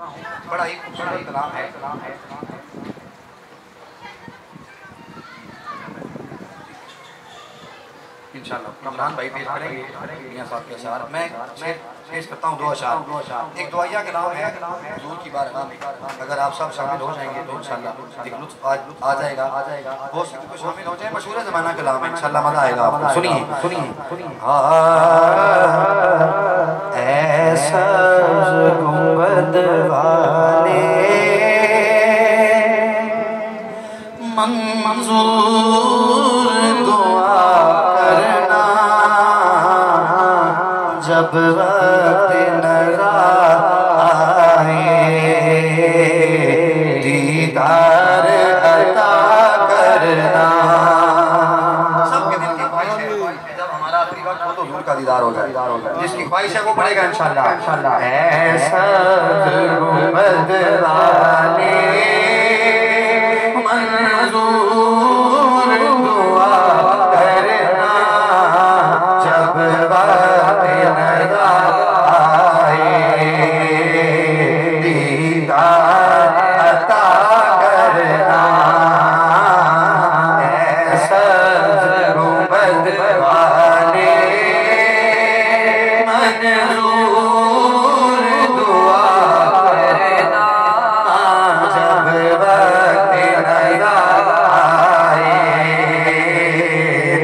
बड़ा ही खूबसूरत कलाम है। इंशाअल्लाह कमरान भाई पेश करेंगे मियां साहब के अशार। मैं पेश करता हूँ 2 अशार। एक दुआया कलाम है हुजूर की बारगाह में। अगर आप सब शामिल हो जाएंगे तो इंशाअल्लाह एक लुत्फ आ जाएगा। हो सके तो शामिल हो जाए। मशहूर ज़माना कलाम है, इंशाअल्लाह मज़ा आएगा आपको। सुनिए ऐसा गुंबद वाले मंजूर दुआ करना जब वक्त नज़र आए, दीदार अता करना। सबके दिल की ख्वाहिश है जब हमारा आखिरी वक्त हो तो हुजूर का दीदार हो जाए। जिसकी ख्वाहिश है वो पढ़ेगा इंशाअल्लाह। ऐसा गुंबद वाले मंजूर दुआ करना जब वक्त नज़र आए, दीदार अता करना। ऐसा गुंबद वाले मंजूर दुआ करना जब वक्त नज़र आए,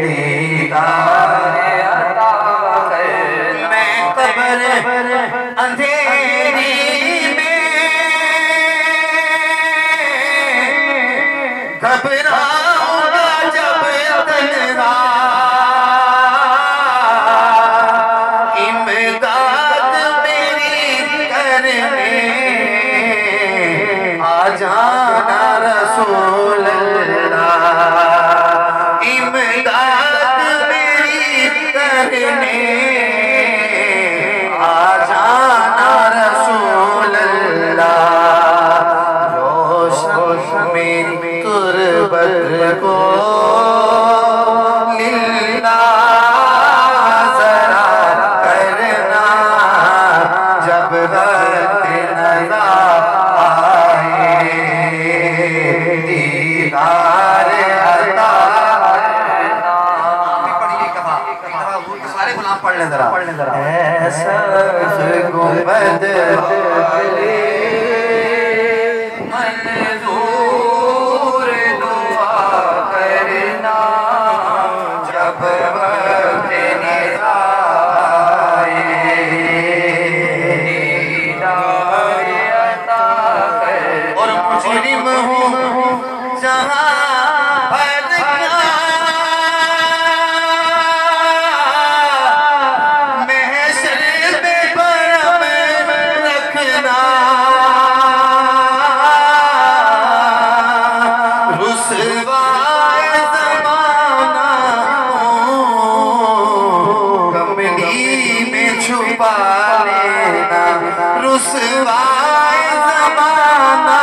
दीदार अता करना। मैं कब्र अंधेरी में घबराऊंगा जब तन्हा, इमदाद मेरी करने आ जाना रसूल अल्लाह। इमदाद मेरी करने आ जाना रसूल अल्लाह। रोशन मेरी तुरबत को लिल्लाह ज़रा करना जब वक्त नज़र आए, दीदार अता करना। पढ़िए कहा सारे गुलाम पढ़ लें जरा। ऐसा गुंबद वाले मंजूर दुआ करना जब वक्त नज़र आए, दीदार अता करना। और मुजरिम हूँ जहाँ भर का महशर में भरम रखना, रुसवाए ज़माना कमली में छुपा लेना, रुसवाए ज़माना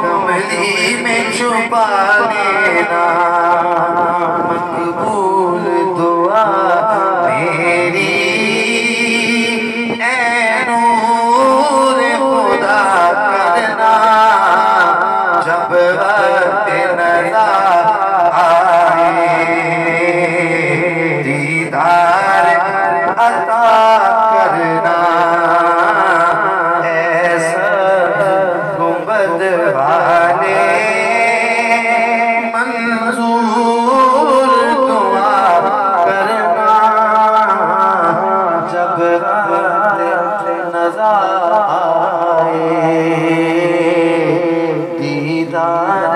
कमली में छुपा लेना। मकबूल दुआ मेरी ऐ नूर खुदा करना जब वक्त नज़र आए, दीदार अता करना। ऐसा गुंबद वाले मंजूर दुआ करना जब वक्त नज़र आए, दीदार